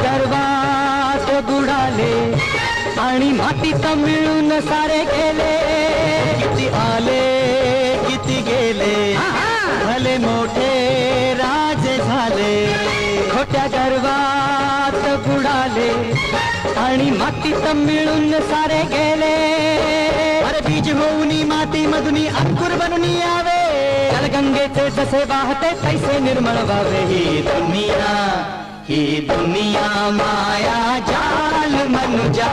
गर्वात बुडाले आणि मातीत मिळून सारे गेले. किती आले किती गेले भले मोठे राजे झाले. खोट्या गर्वात बुडाले आणि मातीत मिळून सारे गेले. अरे बीज होऊन माती मधून अंकुर बनून यावे. जलगंगेचे जसे वाहते तैसे निर्मळ व्हावे. ही दुनिया माया जाल मनुजा